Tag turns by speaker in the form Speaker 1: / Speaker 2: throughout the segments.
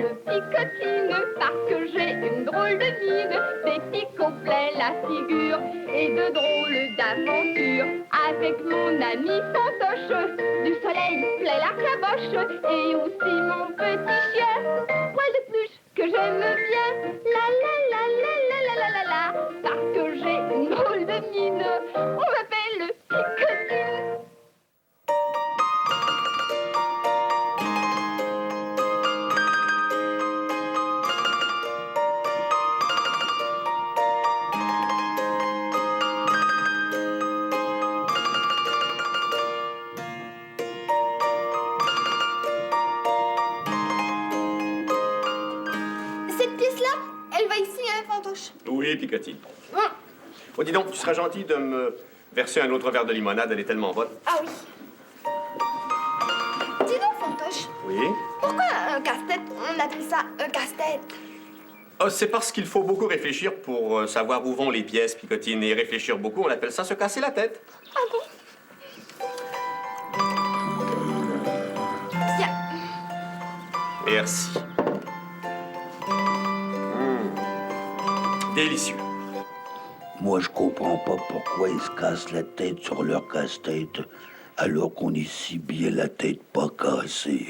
Speaker 1: m'appelle Picotine parce que j'ai une drôle de mine, des picots plein la figure et de drôles d'aventures. Avec mon ami Fantoche, du soleil plein la caboche et aussi mon petit chien, poil de pluche que j'aime bien. La la la la la la la la la, parce que j'ai une drôle de mine, on m'appelle Picotine.
Speaker 2: Cette pièce-là, elle va ici, hein, Fantoche?
Speaker 3: Oui, Picotine.
Speaker 2: Hum.
Speaker 3: Oh, dis donc, tu seras gentil de me verser un autre verre de limonade, elle est tellement bonne.
Speaker 2: Ah oui. Dis donc, Fantoche,
Speaker 3: Oui?
Speaker 2: pourquoi un casse-tête, on appelle ça un casse-tête?
Speaker 3: Oh, c'est parce qu'il faut beaucoup réfléchir pour savoir où vont les pièces, Picotine. Et réfléchir beaucoup, on appelle ça se casser la tête.
Speaker 2: Ah bon? Tiens.
Speaker 3: Merci. Délicieux.
Speaker 4: Moi, je comprends pas pourquoi ils se cassent la tête sur leur casse-tête, alors qu'on est si bien la tête pas cassée.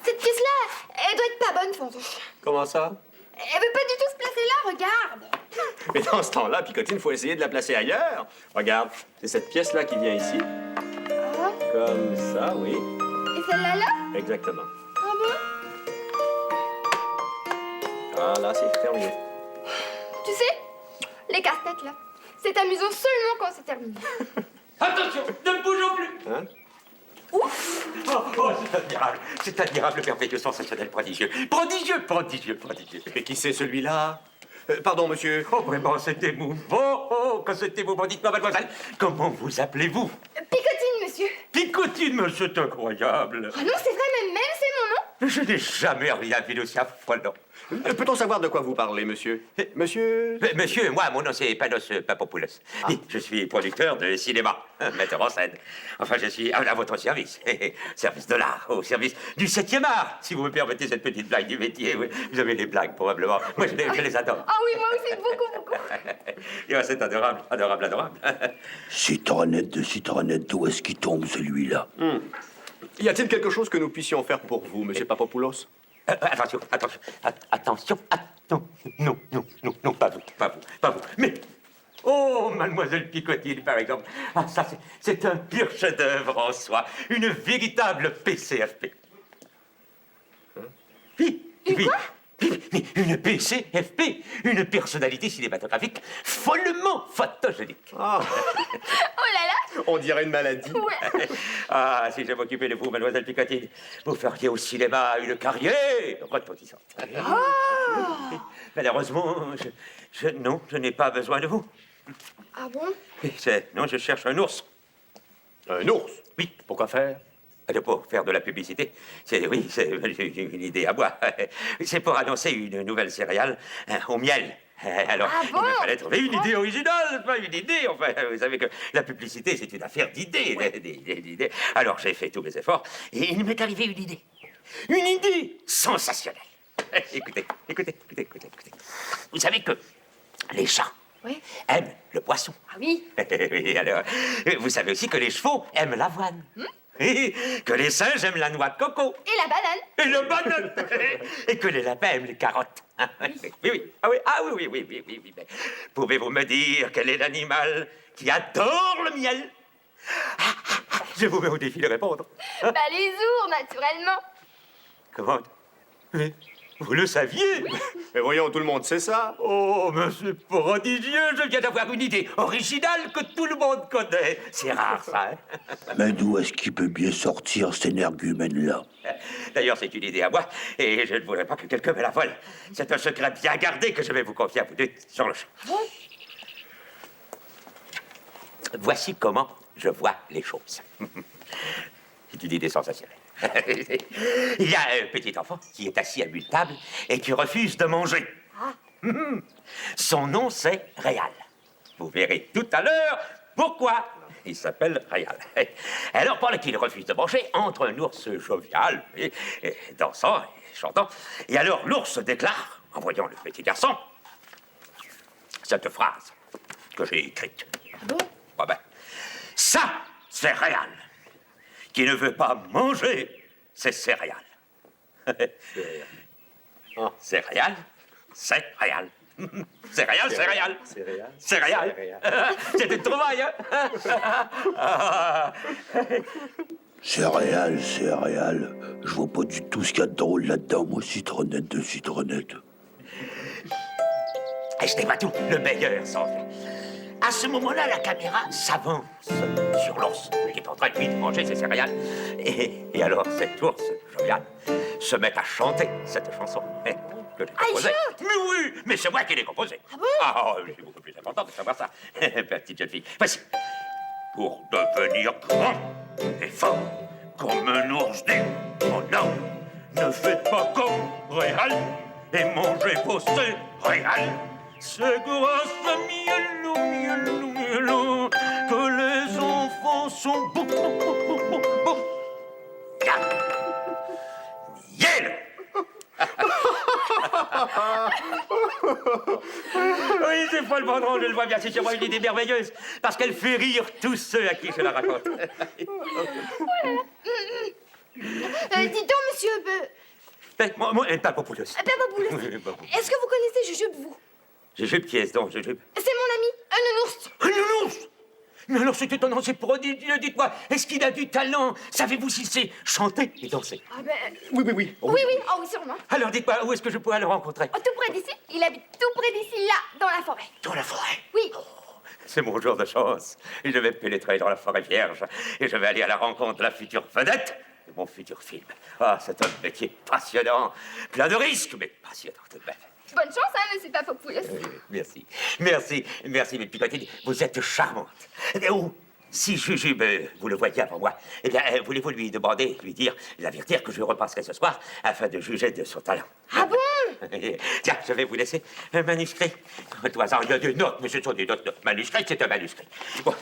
Speaker 2: Cette pièce-là, elle doit être pas bonne, Fantoche.
Speaker 3: Comment ça?
Speaker 2: Elle veut pas du tout se placer là, regarde.
Speaker 3: Mais dans ce temps-là, Picotine, faut essayer de la placer ailleurs. Regarde, c'est cette pièce-là qui vient ici.
Speaker 2: Ah,
Speaker 3: Comme ça, oui.
Speaker 2: et celle-là, là?
Speaker 3: Exactement.
Speaker 2: Ah bon?
Speaker 3: Ah, là, c'est terminé.
Speaker 2: Tu sais, les casse-têtes, là, c'est amusant seulement quand c'est terminé.
Speaker 5: Attention, ne bougeons plus.
Speaker 3: Hein?
Speaker 2: Ouf!
Speaker 5: Oh, c'est admirable, merveilleux, sensationnel, prodigieux. Prodigieux, prodigieux, prodigieux.
Speaker 3: Et qui c'est celui-là? Pardon, monsieur.
Speaker 5: Oh, vraiment, c'est émouvant. Oh, que c'est émouvant. Dites-moi, mademoiselle, comment vous appelez-vous?
Speaker 2: Picotine, monsieur.
Speaker 5: Picotine, mais c'est incroyable.
Speaker 2: Ah non, c'est vrai, même c'est mon nom.
Speaker 5: Je n'ai jamais rien vu d'aussi affolant.
Speaker 3: Peut-on savoir de quoi vous parlez, monsieur? Monsieur?
Speaker 5: Monsieur, moi, mon nom c'est Panos Papopoulos. Et je suis producteur de cinéma, metteur en scène. Enfin, je suis à votre service. Service de l'art, au service du 7e art, si vous me permettez cette petite blague du métier. Oui, vous avez des blagues, probablement. Moi, je les adore.
Speaker 2: Ah oui, moi aussi, beaucoup, beaucoup.
Speaker 5: Et c'est adorable, adorable, adorable.
Speaker 4: Citronnette, d'où est-ce qu'il tombe, celui-là?
Speaker 3: Y a-t-il quelque chose que nous puissions faire pour vous, monsieur Papopoulos?
Speaker 5: Attention, non, pas vous. Mais, oh, mademoiselle Picotine, par exemple. Ah, ça, c'est un pur chef-d'œuvre en soi. Une véritable PCFP. Oui. Mais une PCFP, une personnalité cinématographique follement photogénique.
Speaker 3: Ah,
Speaker 2: Oh là là.
Speaker 3: on dirait une maladie.
Speaker 2: Ouais.
Speaker 5: Ah, si je m'occupais de vous, mademoiselle Picotine, vous feriez au cinéma une carrière retentissante. Malheureusement, non, je n'ai pas besoin de vous.
Speaker 2: Ah bon?
Speaker 5: Non, je cherche un ours.
Speaker 3: Un ours?
Speaker 5: Oui.
Speaker 3: Pourquoi faire?
Speaker 5: Pour faire de la publicité. J'ai une idée à moi. C'est pour annoncer une nouvelle céréale au miel. Alors,
Speaker 2: Ah bon?
Speaker 5: il me fallait trouver une idée originale, pas une idée. Enfin, vous savez que la publicité, c'est une affaire d'idées. D'idées. Alors, j'ai fait tous mes efforts et il m'est arrivé une idée. Une idée sensationnelle. Écoutez. Vous savez que les chats
Speaker 2: Ouais.
Speaker 5: aiment le poisson.
Speaker 2: Ah oui.
Speaker 5: Oui, alors, vous savez aussi que les chevaux aiment l'avoine. Et que les singes aiment la noix de coco.
Speaker 2: Et la banane.
Speaker 5: Et le banane. Et que les lapins aiment les carottes. Oui. Mais pouvez-vous me dire quel est l'animal qui adore le miel? Je vous mets au défi de répondre.
Speaker 2: Bah les ours, naturellement.
Speaker 5: Comment? Mais vous le saviez?
Speaker 3: Mais voyons, tout le monde sait ça.
Speaker 5: Oh, mais c'est prodigieux. Je viens d'avoir une idée originale que tout le monde connaît. C'est rare, ça, hein?
Speaker 4: Mais d'où est-ce qu'il peut bien sortir, cet énergumène-là?
Speaker 5: D'ailleurs, c'est une idée à moi, et je ne voudrais pas que quelqu'un me la vole. C'est un secret bien gardé que je vais vous confier à vous deux sur le champ. Voici comment je vois les choses. C'est une idée sensationnelle. Il y a un petit enfant qui est assis à une table et qui refuse de manger. Son nom, c'est Réal. Vous verrez tout à l'heure pourquoi il s'appelle Réal. Alors, pendant qu'il refuse de manger, entre un ours jovial, et dansant et chantant. Et alors, l'ours déclare, en voyant le petit garçon, cette phrase que j'ai écrite.
Speaker 2: Ah bon?
Speaker 5: Ah ben, ça, c'est Réal. Qui ne veut pas manger ses céréales. Céréales, c'est Réal. C'est Réal, c'est Réal. C'est Réal. C'est une trouvaille, hein?
Speaker 4: Céréales, céréales. Je vois pas du tout ce qu'il y a de drôle là-dedans, moi, citronnette de citronnette.
Speaker 5: Et ce n'est pas tout, le meilleur s'en fait. À ce moment-là, la caméra s'avance sur l'ours qui est en train de lui de manger ses céréales. Et alors, cet ours jovial se met à chanter cette chanson que j'ai composée. Mais oui, mais c'est moi qui l'ai composée.
Speaker 2: Ah bon?
Speaker 5: Ah, c'est beaucoup plus important de savoir ça. Petite jeune fille, voici. Pour devenir grand et fort, comme un ours dit, oh non, ne faites pas comme Réal et mangez vos céréales. C'est grâce à Miellou, Miellou, Miellou que les enfants sont beaux, beaux, beaux, beaux, beaux. Bien. Miel. Oui, c'est pas le bon drôle, je le vois bien, c'est sûrement une idée merveilleuse, parce qu'elle fait rire tous ceux à qui je la raconte.
Speaker 2: Dis donc, monsieur
Speaker 5: Moi, Papopoulos.
Speaker 2: Papopoulos,
Speaker 5: Oui, Papopoulos.
Speaker 2: est-ce que vous connaissez Jujube, vous?
Speaker 5: Jujube, qui est-ce donc, Jujube?
Speaker 2: C'est mon ami, un nounours.
Speaker 5: Un nounours! Mais alors c'est étonnant, c'est prodigieux, dites-moi, est-ce qu'il a du talent? Savez-vous s'il sait chanter et danser?
Speaker 2: Ah ben...
Speaker 3: Oui.
Speaker 2: Oui, oh oui, sûrement.
Speaker 5: Alors dites-moi, où est-ce que je pourrais le rencontrer?
Speaker 2: Oh, tout près d'ici, il habite tout près d'ici, là, dans la forêt.
Speaker 5: Dans la forêt?
Speaker 2: Oui.
Speaker 5: C'est mon jour de chance. Je vais pénétrer dans la forêt vierge et je vais aller à la rencontre de la future vedette de mon futur film. Ah, c'est un métier passionnant, plein de risques, mais passionnant tout de même.
Speaker 2: Bonne chance, hein, monsieur Papopoulos.
Speaker 5: Merci, mes picotines. Vous êtes charmantes. Oh, si Jujube, vous le voyez avant moi, eh bien, voulez-vous lui demander, lui dire, l'avertir que je repasserai ce soir afin de juger de son talent?
Speaker 2: Ah bon?
Speaker 5: Tiens, je vais vous laisser un manuscrit. Au hasard, il y a des notes, mais ce sont des notes. Manuscrit, c'est un manuscrit. Bon.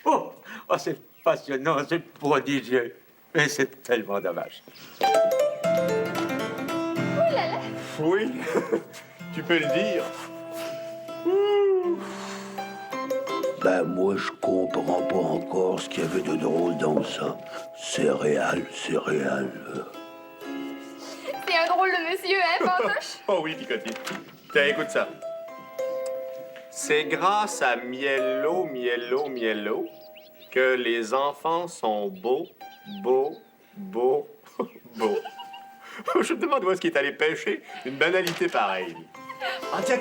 Speaker 5: Oh, c'est passionnant, c'est prodigieux. Mais c'est tellement dommage.
Speaker 2: Oh là là.
Speaker 3: Oui, tu peux le dire.
Speaker 4: Ben, moi, je comprends pas encore ce qu'il y avait de drôle dans ça. Céréales, céréales.
Speaker 2: C'est un drôle de monsieur, hein, Fantoche?
Speaker 3: Oh oui, Picotine. Tiens, écoute ça. C'est grâce à Miellot, Miellot, Miellot que les enfants sont beaux, beaux, beaux, beaux. Je me demande où est-ce qu'il est allé pêcher une banalité pareille. Ah, tiens.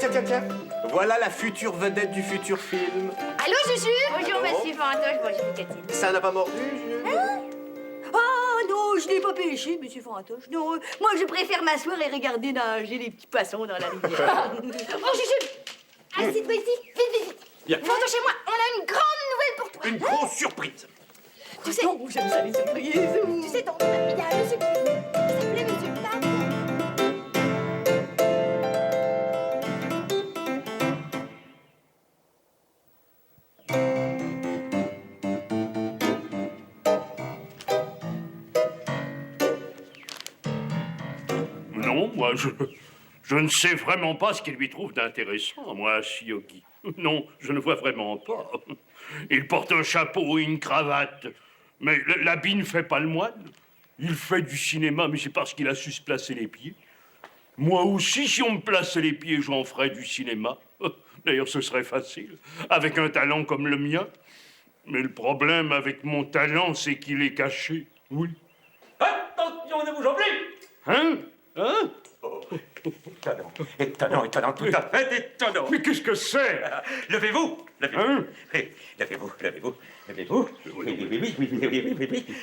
Speaker 3: Voilà la future vedette du futur film.
Speaker 2: Allô, Jujube?
Speaker 6: Bonjour, monsieur Fantoche. Bonjour, Catine.
Speaker 3: Ça n'a pas mordu, Jules?
Speaker 6: Ah non, je n'ai pas pêché, monsieur Fantoche. Non, moi, je préfère m'asseoir et regarder nager les petits poissons dans la rivière.
Speaker 2: Oh, Jujube! Assieds-toi ici, vite.
Speaker 3: Bien.
Speaker 2: Fantoche et moi, on a une grande nouvelle pour toi.
Speaker 3: Une grosse surprise.
Speaker 2: Tu sais,
Speaker 6: Oh, j'aime ça, les surprises.
Speaker 2: tu sais, tonton, il y a un monsieur qui est venu. Il s'appelait monsieur Pape.
Speaker 7: Non, moi, je ne sais vraiment pas ce qu'il lui trouve d'intéressant, moi, Yogi. Non, je ne vois vraiment pas. Il porte un chapeau et une cravate. Mais l'habit ne fait pas le moine. Il fait du cinéma, mais c'est parce qu'il a su se placer les pieds. Moi aussi, si on me plaçait les pieds, j'en ferais du cinéma. D'ailleurs, ce serait facile, avec un talent comme le mien. Mais le problème avec mon talent, c'est qu'il est caché. Oui.
Speaker 5: Attention, ne bougez plus!
Speaker 7: Hein? Hein?
Speaker 5: Oh, étonnant, tout à fait étonnant.
Speaker 7: Mais qu'est-ce que c'est?
Speaker 5: Levez-vous.
Speaker 7: Hein?
Speaker 5: Oui, levez-vous.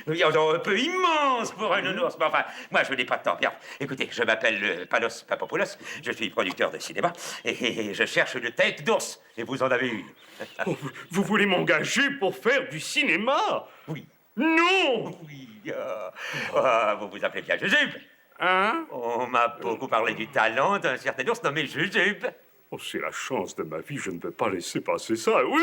Speaker 5: Oui, un peu immense pour un nounours. Mais enfin, moi, je n'ai pas de temps. Bien, écoutez, je m'appelle Panos Papopoulos, je suis producteur de cinéma, et je cherche une tête d'ours, et vous en avez une.
Speaker 7: Oh, vous voulez m'engager pour faire du cinéma?
Speaker 5: Oui.
Speaker 7: Non!
Speaker 5: Oui, vous vous appelez bien Jujube.
Speaker 7: Hein?
Speaker 5: On m'a beaucoup parlé du talent d'un certain ours nommé Jujube.
Speaker 7: Oh, c'est la chance de ma vie, je ne peux pas laisser passer ça. Oui,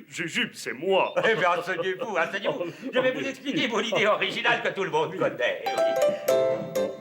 Speaker 7: Jujube, c'est moi.
Speaker 5: Eh bien, enseignez-vous, enseignez-vous. Je vais vous expliquer mon idée originale que tout le monde connaît. Oui.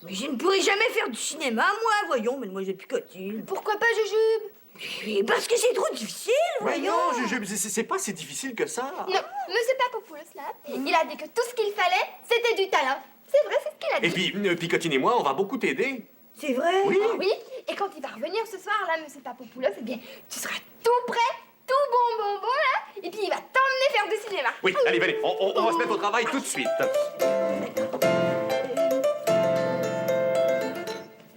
Speaker 6: Mais je ne pourrai jamais faire du cinéma, moi, voyons, mademoiselle Picotine.
Speaker 2: Pourquoi pas Jujube?
Speaker 6: Et parce que c'est trop difficile,
Speaker 3: Mais
Speaker 6: voyons.
Speaker 3: non, Jujube, c'est pas si difficile que ça.
Speaker 2: Non, Monsieur Papopoulos, là, il a dit que tout ce qu'il fallait, c'était du talent. C'est vrai, c'est ce qu'il a dit.
Speaker 3: Et puis, Picotine et moi, on va beaucoup t'aider.
Speaker 6: C'est vrai?
Speaker 3: Oui.
Speaker 2: Ah oui, et quand il va revenir ce soir, là, Monsieur Papopoulos, eh bien, tu seras tout prêt, tout bon, là, et puis il va t'emmener faire du cinéma.
Speaker 3: Oui, allez, venez, on va se mettre au travail tout de suite.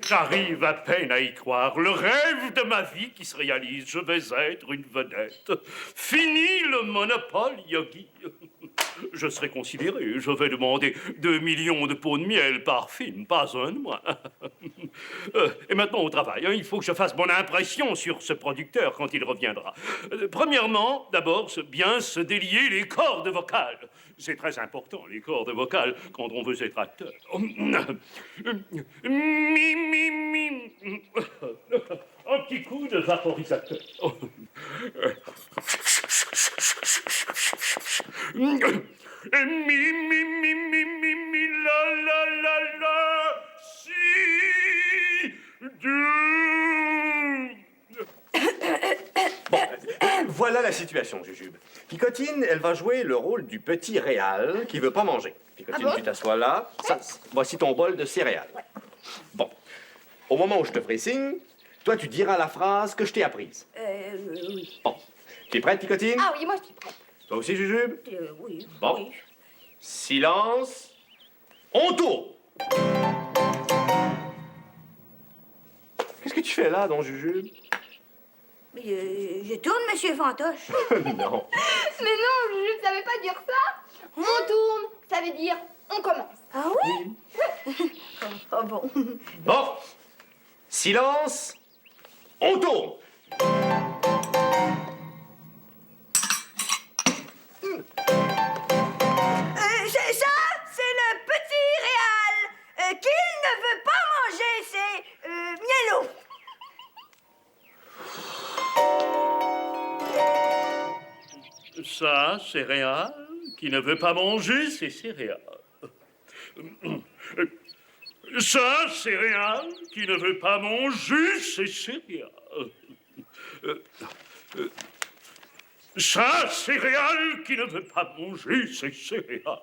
Speaker 7: J'arrive à peine à y croire. Le rêve de ma vie qui se réalise. Je vais être une vedette. Fini le monopole, Yogi. Je serai considéré. Je vais demander 2 millions de pots de miel par film, pas un de moins. Et maintenant au travail. Il faut que je fasse mon impression sur ce producteur quand il reviendra. Premièrement, d'abord, bien se délier les cordes vocales. C'est très important, les cordes vocales, quand on veut être acteur. Un petit coup de vaporisateur. La, si,
Speaker 3: Voilà la situation, Jujube. Picotine, elle va jouer le rôle du petit réal qui veut pas manger. Picotine,
Speaker 2: Ah bon?
Speaker 3: tu t'assois là. Voici ton bol de céréales. Bon. Au moment où je te ferai signe, toi, tu diras la phrase que je t'ai apprise.
Speaker 6: Oui.
Speaker 3: Bon. Tu es prête, Picotine?
Speaker 2: Ah oui, moi je suis prête.
Speaker 3: Toi aussi, Jujube?
Speaker 6: Oui.
Speaker 3: Bon.
Speaker 6: Oui.
Speaker 3: Silence. On tourne. Qu'est-ce que tu fais là, don Jujube?
Speaker 6: Mais je tourne, monsieur Fantoche.
Speaker 3: Non.
Speaker 2: Mais non, je ne savais pas dire ça. On tourne, ça veut dire on commence.
Speaker 6: Ah oui? Ah bon.
Speaker 3: Bon. Silence. On tourne.
Speaker 6: Ça, c'est le petit réal. Qu'il ne veut pas manger, c'est Mielo.
Speaker 7: Ça, céréales. Qui ne veut pas manger ses céréales. Ça, céréales. Qui ne veut pas manger ses céréales. Ça, céréales. Qui ne veut pas manger ses céréales.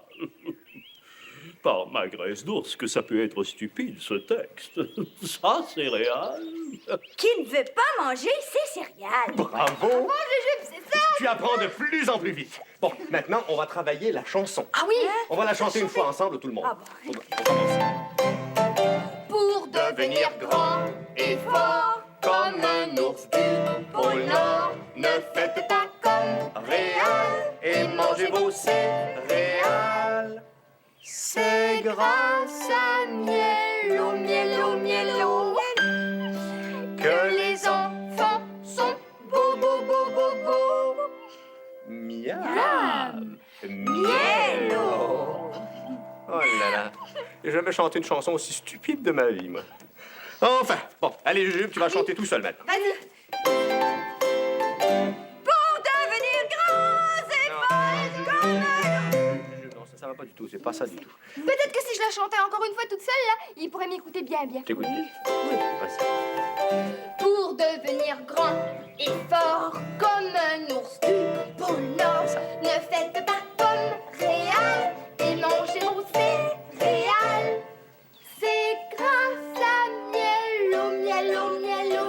Speaker 7: Par ma graisse d'ours que ça peut être stupide, ce texte. Ça, céréales.
Speaker 6: Qui ne veut pas manger ses céréales.
Speaker 3: Bravo.
Speaker 2: Bon, Jujube, c'est ça.
Speaker 3: Tu apprends de plus en plus vite. Bon, maintenant, on va travailler la chanson.
Speaker 2: Ah oui.
Speaker 3: On va la chanter une fois ensemble, tout le monde.
Speaker 6: Ah bon.
Speaker 3: On commence.
Speaker 2: Pour devenir grand et fort comme un ours du pôle Nord,
Speaker 3: Ne faites pas comme Réal et mangez vos céréales. C'est grâce à
Speaker 2: Mielo, mielo, mielo,
Speaker 3: que
Speaker 2: les enfants sont beaux, beaux, beaux, beaux, beaux.
Speaker 3: Miam. Mielo. Oh là là. J'ai jamais chanté une chanson aussi stupide de ma vie, moi. Enfin, bon, allez, Jujube, tu vas chanter tout seul maintenant.
Speaker 2: Vas-y.
Speaker 6: Pour devenir grands et forts comme un...
Speaker 3: Non, ça va pas du tout, c'est pas ça du tout.
Speaker 2: Peut-être que si je la chantais encore une fois toute seule, là, il pourrait m'écouter bien, bien.
Speaker 3: T'écoutes bien. Vas-y.
Speaker 2: Pour devenir grand et fort comme un ours du pôle Nord, ne faites pas comme Réal et mangez vos céréales. C'est grâce à Mielo, Mielo, Mielo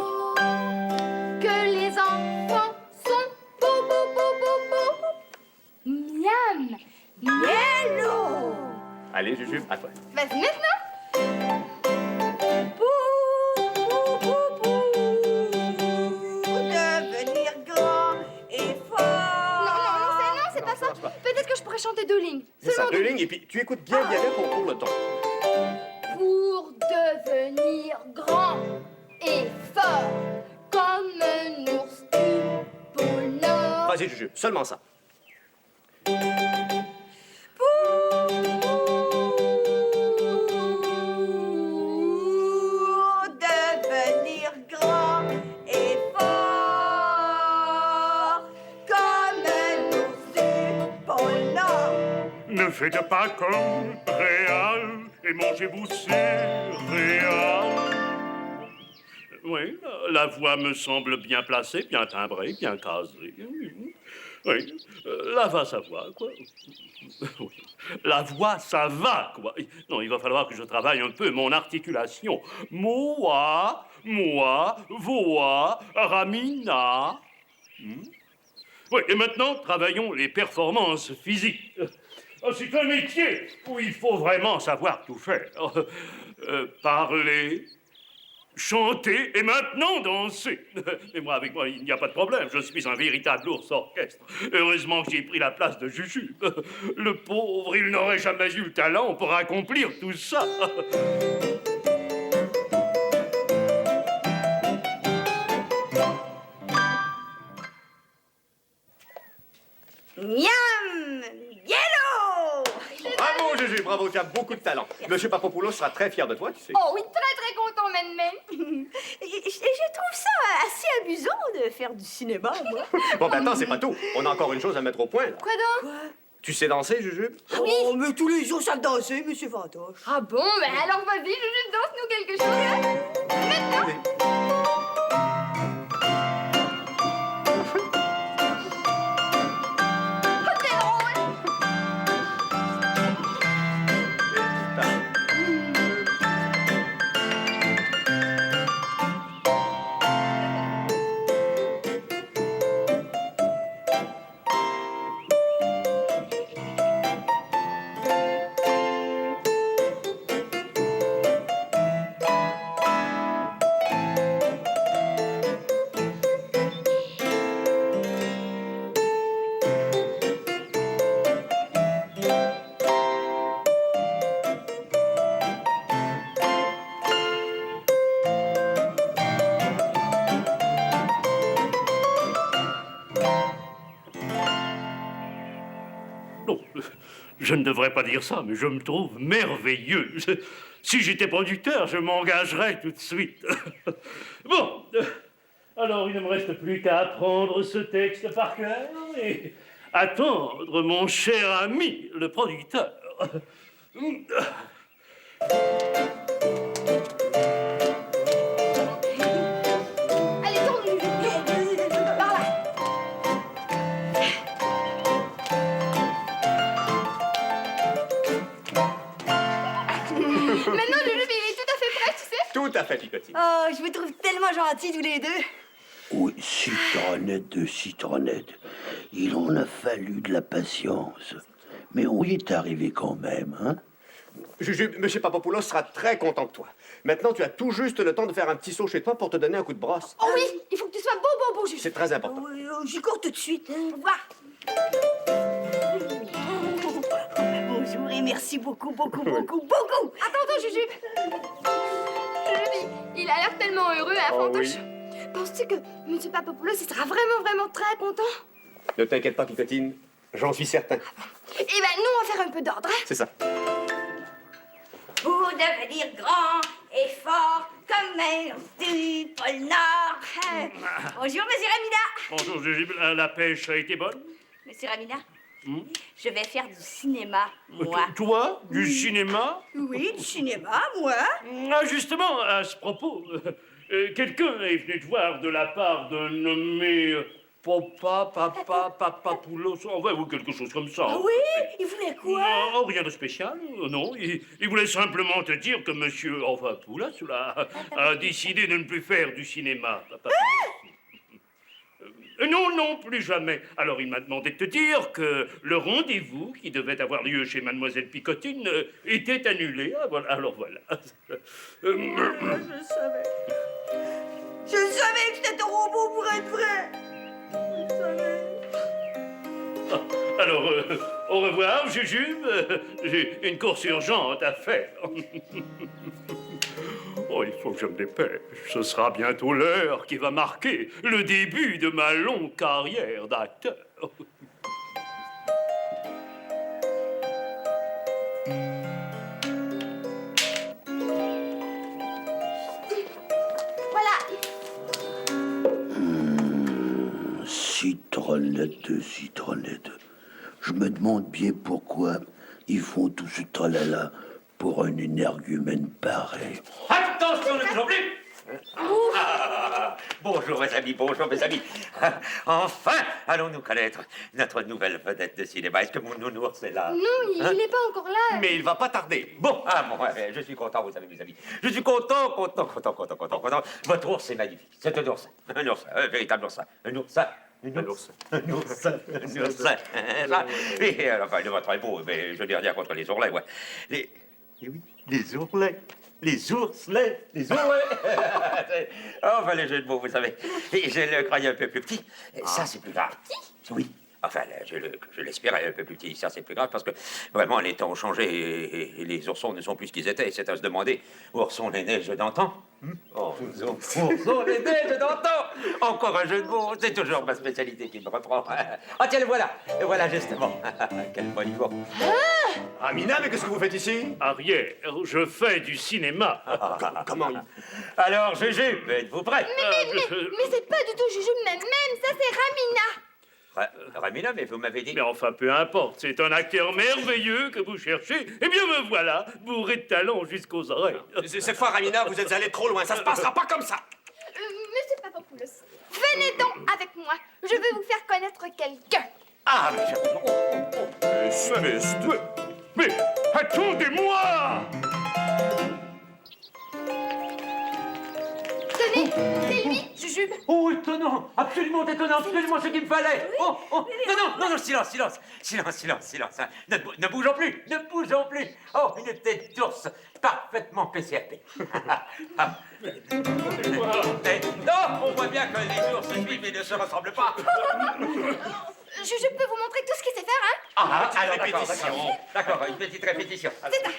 Speaker 2: que les enfants sont beaux, beaux, beaux, beaux, beaux. Miam,
Speaker 6: Mielo.
Speaker 3: Allez, Jujube, à toi.
Speaker 2: vas-y maintenant.
Speaker 3: tu écoutes bien pour le ton.
Speaker 2: Pour devenir grand et fort comme un ours du pôle Nord.
Speaker 3: Vas-y, Juju, seulement ça.
Speaker 6: Pour devenir grand et fort comme un ours du pôle Nord.
Speaker 7: Ne faites pas comme Réal et mangez-vos céréales. Oui, la voix me semble bien placée, bien timbrée, bien casée. Oui, la voix, ça va, quoi. Oui. La voix, ça va, quoi. Non, il va falloir que je travaille un peu mon articulation. Moa, voa, ramina. Oui, et maintenant, travaillons les performances physiques. C'est un métier où il faut vraiment savoir tout faire. Parler, chanter et maintenant danser. Mais moi, avec moi, il n'y a pas de problème. Je suis un véritable ours orchestre. Heureusement que j'ai pris la place de Juju. Le pauvre, il n'aurait jamais eu le talent pour accomplir tout ça.
Speaker 6: Miam! Yellow!
Speaker 3: Bravo, Juju, bravo, tu as beaucoup de talent. Monsieur Papopoulos sera très fier de toi, tu sais.
Speaker 2: Oh oui, très content, men.
Speaker 6: Et je trouve ça assez amusant de faire du cinéma, moi.
Speaker 3: Bon, ben attends, c'est pas tout. On a encore une chose à mettre au point, là.
Speaker 2: Quoi donc?
Speaker 3: Tu sais danser, Juju?
Speaker 6: Oh, mais tous les jours, savent danser, monsieur Fantoche.
Speaker 2: Ah bon? Mais alors vas-y, Juju, danse-nous quelque chose. Maintenant. Oh, c'est drôle.
Speaker 7: Non, je ne devrais pas dire ça, mais je me trouve merveilleux. Si j'étais producteur, je m'engagerais tout de suite. Bon, alors il ne me reste plus qu'à apprendre ce texte par cœur et attendre mon cher ami, le producteur.
Speaker 2: Allez, tourne, Juju. Par là. Maintenant, Juju, il est tout à fait prêt, tu sais.
Speaker 3: Tout à fait, Picotine.
Speaker 6: Oh, je vous trouve tellement gentils tous les deux.
Speaker 4: Oui, citronnette de citronnette. Il en a fallu de la patience. Mais on y est arrivé quand même, hein?
Speaker 3: Juju, Monsieur Papopoulos sera très content de toi. Maintenant, tu as tout juste le temps de faire un petit saut chez toi pour te donner un coup de brosse.
Speaker 2: Oh oui, il faut que tu sois beau, Juju.
Speaker 3: C'est très important.
Speaker 6: J'y cours tout de suite. Hein.
Speaker 2: Va.
Speaker 6: Bonjour et merci beaucoup.
Speaker 2: Attends, Juju. Juju, il a l'air tellement heureux, hein,
Speaker 3: Oh
Speaker 2: Fantoche.
Speaker 3: oui.
Speaker 2: Penses-tu que Monsieur Papopoulos, il sera vraiment très content?
Speaker 3: Ne t'inquiète pas, Picotine. J'en suis certain.
Speaker 2: Eh ben, nous, on va faire un peu d'ordre, hein.
Speaker 3: C'est ça.
Speaker 6: Pour devenir grand et fort comme un ours du pôle Nord. Bonjour, monsieur Ramina.
Speaker 7: Bonjour, Juju, la pêche a été bonne?
Speaker 6: Monsieur Ramina, je vais faire du cinéma, moi.
Speaker 7: Toi, du cinéma?
Speaker 6: Oui, du cinéma, moi.
Speaker 7: Ah, justement, à ce propos, quelqu'un est venu te voir de la part d'un nommé Papopoulos, ou quelque chose comme ça.
Speaker 6: Ah oui, il voulait quoi?
Speaker 7: Non, rien de spécial, non. Il voulait simplement te dire que monsieur, Poulos, là, a décidé de ne plus faire du cinéma. Non, plus jamais. Alors il m'a demandé de te dire que le rendez-vous qui devait avoir lieu chez Mademoiselle Picotine était annulé. Ah, voilà. Alors voilà.
Speaker 6: Je savais que c'était trop beau pour être vrai. Je savais.
Speaker 7: Alors, au revoir, Jujube. J'ai une course urgente à faire. Oh, il faut que je me dépêche. Ce sera bientôt l'heure qui va marquer le début de ma longue carrière d'acteur.
Speaker 2: Voilà.
Speaker 4: Citronnette, citronnette. Je me demande bien pourquoi ils font tout ce tralala pour un énergumène pareil.
Speaker 5: Attention, ne bougons plus. Bonjour mes amis, bonjour mes amis. Enfin, allons-nous connaître notre nouvelle vedette de cinéma. Est-ce que mon nounours est là?
Speaker 2: Non, il n'est pas encore là.
Speaker 3: Mais il va pas tarder.
Speaker 5: Bon, ouais, je suis content, vous savez, mes amis. Je suis content. Votre ours est magnifique. C'est un ours, un véritable oursin. Un oursin. Et enfin, le vôtre est beau, mais je n'ai rien contre les ourlets, ouais. Les ourlets. Les ourselets. Enfin, les jeux de mots, vous savez. Et je le croyais un peu plus petit. Ça, c'est plus grave. Oui. Enfin, je l'espérais un peu plus petit. Ça, c'est plus grave parce que vraiment, les temps ont changé et les oursons ne sont plus ce qu'ils étaient. C'est à se demander où sont les neiges d'antan. Où sont les neiges d'antan? Encore un jeu de mots. C'est toujours ma spécialité qui me reprend. Ah, tiens, le voilà. Le voilà, justement. Quel bon niveau.
Speaker 3: Amina, mais qu'est-ce que vous faites ici?
Speaker 7: Arrière, je fais du cinéma.
Speaker 3: Comment
Speaker 5: Alors, Jujube, êtes-vous prêt?
Speaker 2: Mais c'est pas du tout Jujube même, ça c'est Ramina.
Speaker 5: Ramina, mais vous m'avez dit...
Speaker 7: Mais enfin, peu importe, c'est un acteur merveilleux que vous cherchez. Eh bien, me voilà, bourré de talent jusqu'aux oreilles.
Speaker 3: Cette fois, Ramina, vous êtes allé trop loin. Ça se passera pas comme ça.
Speaker 2: Monsieur Papopoulos, venez donc avec moi. Je veux vous faire connaître quelqu'un.
Speaker 5: Ah,
Speaker 7: Mais attendez-moi!
Speaker 2: Tenez, c'est lui, Jujube.
Speaker 5: Oh, étonnant, absolument ce qu'il me fallait. Oh, non, silence. Hein. Ne bougeons plus. Oh, une tête d'ours parfaitement PCRP. Non, on voit bien que les ours se suivent et ne se ressemblent pas.
Speaker 2: Je peux vous montrer tout ce qu'il sait faire, hein?
Speaker 5: Alors, d'accord, une petite répétition.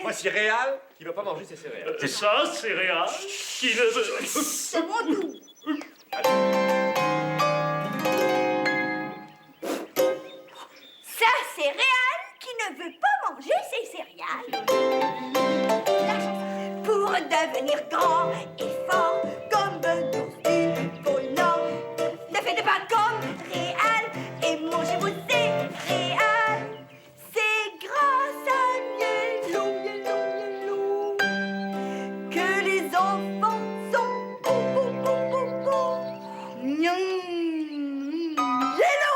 Speaker 3: Voici Réal qui ne veut pas manger ses céréales.
Speaker 7: C'est ça, céréales, qui ne veut...
Speaker 6: C'est mon tour. Ça, c'est Réal qui ne veut pas manger ses céréales. Pour devenir grand et fort comme un ours du pôle Nord, ne faites pas comme Réal et mangez vos céréales. C'est grâce à Mielo que les enfants sont beaux. Miam, Mielo.